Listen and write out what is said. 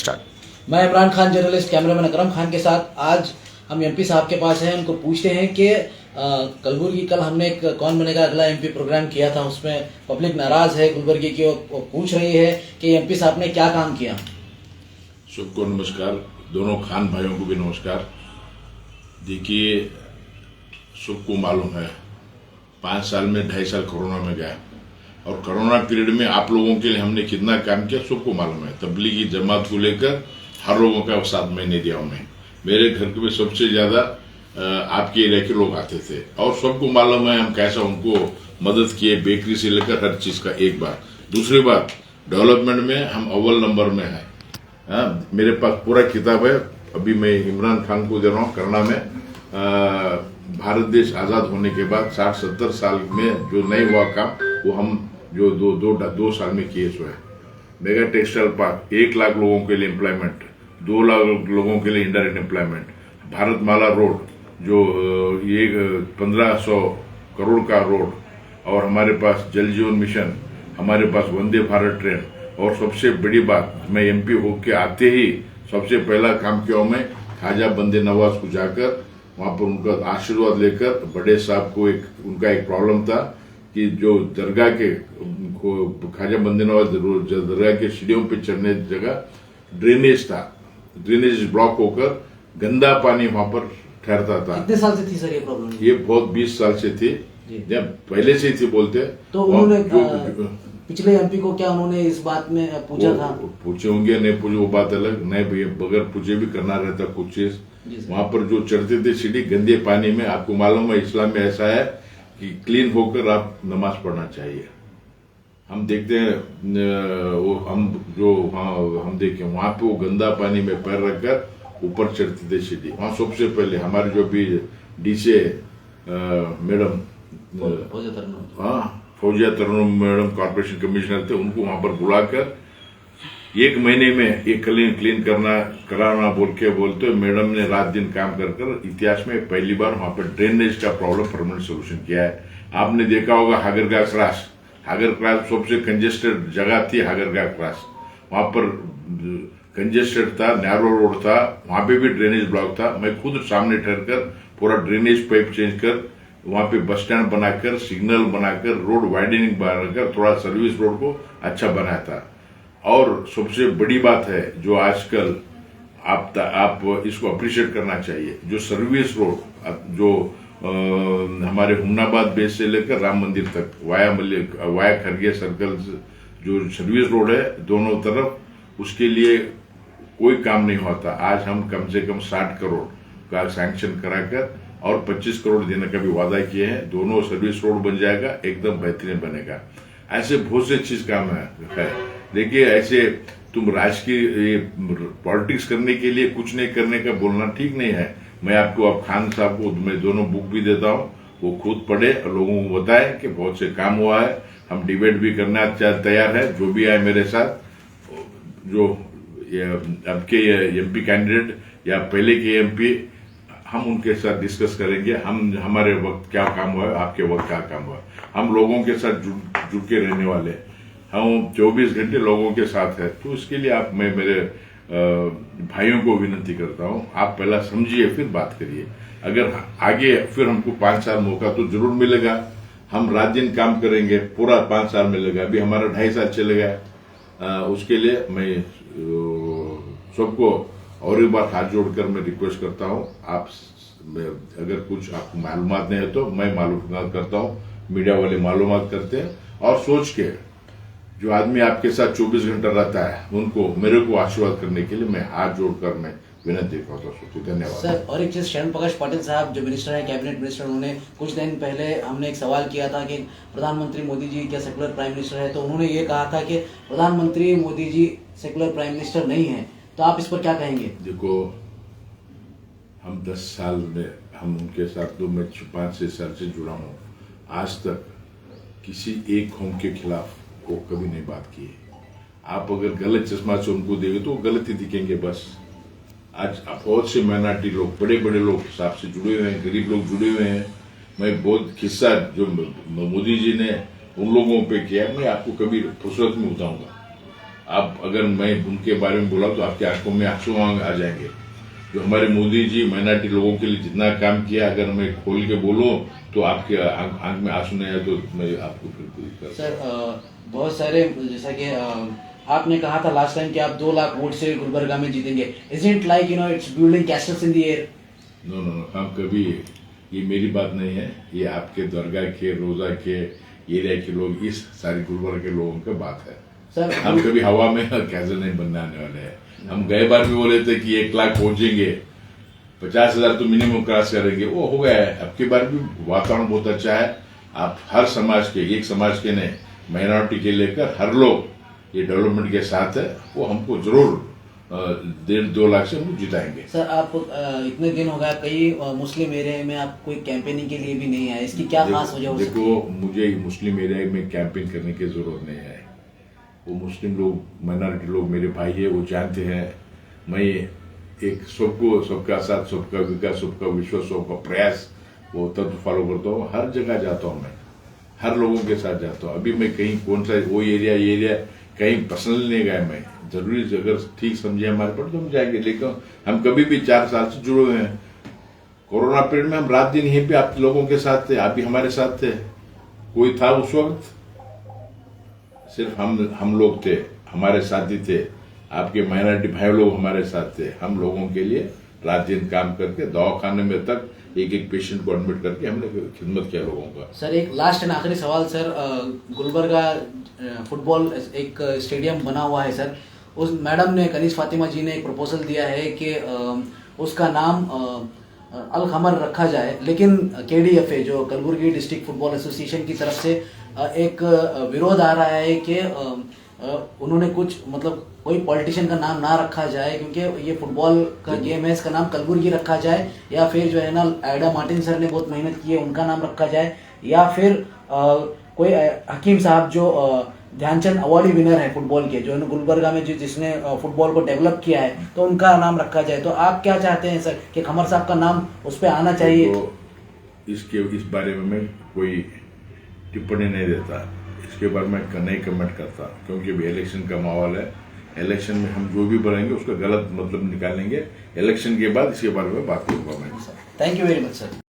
Start. मैं Imran Khan, journalist, cameraman Akram Khan के साथ आज हम एमपी साहब के पास हैं। उनको पूछते हैं कि कलबुर्गी, कल हमने एक कौन बनेगा अगला एमपी प्रोग्राम किया था, उसमें पब्लिक नाराज है गुलबर्गी की, वो पूछ रही है कि एमपी साहब ने क्या काम किया। सबको नमस्कार, दोनों खान भाइयों को भी नमस्कार। देखिए, सबको मालूम है 5 साल में 2.5 साल कोरोना में गया और कोरोना पीरियड में आप लोगों के लिए हमने कितना काम किया सबको मालूम है। तबलीगी जमात को लेकर हर लोगों का 7 महीने दिया उन्हें। मेरे घर के में सबसे ज्यादा आपके एरिया के लोग आते थे और सबको मालूम है हम कैसा उनको मदद किए, बेकरी से लेकर हर चीज का। एक बात। दूसरी बात, डेवलपमेंट में हम अव्वल नंबर में है। मेरे पास पूरा किताब है। अभी मैं इमरान खान को दे रहा हूँ। करना में भारत देश आजाद होने के बाद 60-70 साल में जो नहीं हुआ काम वो हम जो दो साल में किए सो है। मेगा टेक्सटाइल पार्क 1 लाख लोगों के लिए एम्प्लॉयमेंट, 2 लाख लोगों के लिए इंडायरेक्ट एम्प्लॉयमेंट, भारतमाला रोड जो ये 1500 करोड़ का रोड, और हमारे पास जल जीवन मिशन, हमारे पास वंदे भारत ट्रेन। और सबसे बड़ी बात, मैं एमपी होके आते ही सबसे पहला काम किया मैं ख्वाजा बंदे नवाज को जाकर वहां पर उनका आशीर्वाद लेकर, बड़े साहब को उनका एक प्रॉब्लम था कि जो दरगाह के ख्वाजा बंदे नवाज दरगाह के सीढ़ियों पे चढ़ने जगह ड्रेनेज था, ड्रेनेज ब्लॉक होकर गंदा पानी वहां पर ठहरता था। कितने साल से थी सर ये प्रॉब्लम? ये बहुत 20 साल से थी, जब पहले से ही थी बोलते। तो उन्होंने पिछले एमपी को क्या उन्होंने इस बात में पूछा था? पूछे होंगे, नहीं पूछे वो बात अलग। नहीं भैया, बगैर पूछे भी करना रहता कुछ चीज। वहां पर जो चढ़ते थे सीढ़ी गंदे पानी में, आपको मालूम है इस्लाम में ऐसा है कि क्लीन होकर आप नमाज पढ़ना चाहिए। हम देखते हैं वो हम देखे वहां पे वो गंदा पानी में पैर रखकर ऊपर चढ़ते थे सीढ़ी। वहां सबसे पहले हमारे जो भी डीसी मैडम फौजिया तरन्नुम मैडम कॉर्पोरेशन कमिश्नर थे, उनको वहां पर बुलाकर 1 महीने में ये क्लीन कराना बोलते मैडम ने रात दिन काम कर इतिहास में पहली बार वहां पर ड्रेनेज का प्रॉब्लम परमानेंट सोल्यूशन किया है। आपने देखा होगा हागरगाह क्रॉस सबसे कंजेस्टेड जगह थी। हागरगाह क्रॉस वहां पर कंजेस्टेड था, नैरो रोड था, वहां पे भी ड्रेनेज ब्लॉक था। मैं खुद सामने ठहरकर पूरा ड्रेनेज पाइप चेंज कर, वहां पे बस स्टैंड बनाकर, सिग्नल बनाकर, रोड वाइडनिंग बनाकर, थोड़ा सर्विस रोड को अच्छा बनाया था। और सबसे बड़ी बात है जो आजकल आप इसको अप्रिशिएट करना चाहिए, जो सर्विस रोड जो हमारे हुमनाबाद बेस से लेकर राम मंदिर तक वाया खरगे सर्कल जो सर्विस रोड है दोनों तरफ, उसके लिए कोई काम नहीं होता। आज हम कम से कम 60 करोड़ का सैंक्शन कराकर और 25 करोड़ देने का भी वादा किए हैं। दोनों सर्विस रोड बन जाएगा, एकदम बेहतरीन बनेगा। ऐसे बहुत से चीज काम है। देखिए, ऐसे तुम राजकीय पॉलिटिक्स करने के लिए कुछ नहीं करने का बोलना ठीक नहीं है। मैं आपको अब खान साहब को मैं दोनों बुक भी देता हूँ, वो खुद पढ़े और लोगों को बताए कि बहुत से काम हुआ है। हम डिबेट भी करना तैयार है। जो भी आए मेरे साथ, जो अब के एमपी कैंडिडेट या पहले के एमपी, हम उनके साथ डिस्कस करेंगे। हमारे वक्त क्या काम हुआ है, आपके वक्त क्या काम हुआ है। हम लोगों के साथ जुड़ के रहने वाले, हम 24 घंटे लोगों के साथ है। तो इसके लिए मैं मेरे भाइयों को विनती करता हूं, आप पहला समझिए फिर बात करिए। अगर आगे फिर हमको 5 साल मौका तो जरूर मिलेगा। हम रात दिन काम करेंगे, पूरा 5 साल मिलेगा। अभी हमारा 2.5 साल चलेगा। उसके लिए मैं सबको और एक बार हाथ जोड़कर मैं रिक्वेस्ट करता हूं, आप अगर कुछ आपको मालूमात नहीं है तो मैं मालूमात करता हूं, मीडिया वाले मालूमात करते हैं। और सोच के जो आदमी आपके साथ 24 घंटा रहता है उनको, मेरे को आशीर्वाद करने के लिए मैं हाथ जोड़कर मैं विनती करता हूँ। धन्यवाद सर। और एक चीज, शरण प्रकाश पाटिल साहब जो मिनिस्टर है, कैबिनेट मिनिस्टर, उन्होंने कुछ दिन पहले हमने एक सवाल किया था कि प्रधानमंत्री मोदी जी क्या सेकुलर प्राइम मिनिस्टर है, तो उन्होंने ये कहा था कि प्रधानमंत्री Modi ji secular prime minister नहीं है। तो आप इस पर क्या कहेंगे? देखो, हम 10 साल में हम उनके साथ तो मैं 5-6 साल से जुड़ा हूँ। आज तक किसी एक कौम के खिलाफ वो कभी नहीं बात की है। आप अगर गलत चश्मा से उनको देंगे तो गलत ही दिखेंगे बस। आज बहुत से माइनॉरिटी लोग, बड़े बड़े लोग साहब से जुड़े हुए हैं, गरीब लोग जुड़े हुए हैं। मैं बहुत किस्सा जो मोदी जी ने उन लोगों पे किया, मैं आपको कभी फुर्सत में बताऊंगा। आप अगर मैं उनके बारे में बोला तो आपकी आंखों में आंसू आ जाएंगे। जो हमारे मोदी जी माइनॉरिटी लोगों के लिए जितना काम किया, अगर मैं खोल के बोलूं तो आपके आंख में आंसू नहीं आए तो मैं आपको फिर सर बहुत सारे, जैसा कि आपने कहा था लास्ट टाइम कि आप 2 लाख वोट से गुलबर्गा में जीतेंगे। Is it like it's building castles in the air? No, हम कभी, ये मेरी बात नहीं है, ये आपके दरगाह के, रोजा के एरिया के लोग, इस सारी गुलबर्गा के लोगों की बात है सर। हम कभी हवा में कैसे नहीं बनने आने वाले हैं। हम गए बार भी बोले थे कि 1 लाख पहुंचेंगे, 50,000 तो मिनिमम क्रॉस करेंगे, वो हो गया है। अब की बार भी वातावरण बहुत अच्छा है। आप हर समाज के, एक समाज के नहीं, माइनॉरिटी के लेकर हर लोग ये डेवलपमेंट के साथ है। वो हमको जरूर 1.5-2 लाख से हम जिताएंगे। सर आप इतने दिन हो गया, कई मुस्लिम एरिया में आप कोई कैंपेनिंग के लिए भी नहीं आए, इसकी क्या खास वजह हो सकती है? देखो, मुझे मुस्लिम एरिया में कैंपेन करने की जरूरत नहीं है। वो मुस्लिम लोग, माइनॉरिटी लोग मेरे भाई है, वो जानते हैं मैं एक सबका साथ, सबका विकास, सबका विश्वास, सबका प्रयास, वो तत्व फॉलो करता हूँ। हर जगह जाता हूँ, मैं हर लोगों के साथ जाता हूँ। अभी मैं कहीं कौन सा वो एरिया कहीं पर्सनली नहीं गया। मैं जरूरी अगर ठीक समझे हमारे पर तो हम जाएंगे, लेकिन हम कभी भी 4 साल से जुड़े हुए हैं। कोरोना पीरियड में हम रात दिन यहीं पे आप लोगों के साथ थे, आप भी हमारे साथ थे। कोई था उस वक्त? सिर्फ हम लोग थे, हमारे साथी थे, आपके माइनॉरिटी भाई लोग हमारे साथ थे। हम लोगों के लिए रात दिन काम करके दवाखाने में तक एक पेशेंट को एडमिट करके हमने खिदमत किया लोगों का। सर एक लास्ट एंड आखिरी सवाल सर, गुलबर्गा फुटबॉल एक स्टेडियम बना हुआ है सर, उस मैडम ने, कनीज फातिमा जी ने एक प्रपोजल दिया है कि उसका नाम अल खमर रखा जाए, लेकिन KDFA जो कलबुर्गी डिस्ट्रिक्ट फुटबॉल एसोसिएशन की तरफ से एक विरोध आ रहा है कि उन्होंने कुछ, मतलब कोई पॉलिटिशियन का नाम ना रखा जाए, क्योंकि ये फुटबॉल का गेम है, इसका नाम कलबुर्गी रखा जाए, या फिर जो है ना एडा मार्टिन सर ने बहुत मेहनत की है उनका नाम रखा जाए, या फिर कोई हकीम साहब जो ध्यानचंद अवार्डी विनर है फुटबॉल के, जो है ना गुलबर्गा में जिसने फुटबॉल को डेवलप किया है, तो उनका नाम रखा जाए। तो आप क्या चाहते हैं सर कि खमर साहब का नाम उस पर आना चाहिए? तो इस बारे में मैं कोई टिप्पणी नहीं देता, इसके बारे में नहीं कमेंट करता, क्योंकि अभी इलेक्शन का माहौल है। इलेक्शन में हम जो भी बोलेंगे उसका गलत मतलब निकालेंगे। इलेक्शन के बाद इसके बारे में बात करूंगा मैं। Thank you very much sir.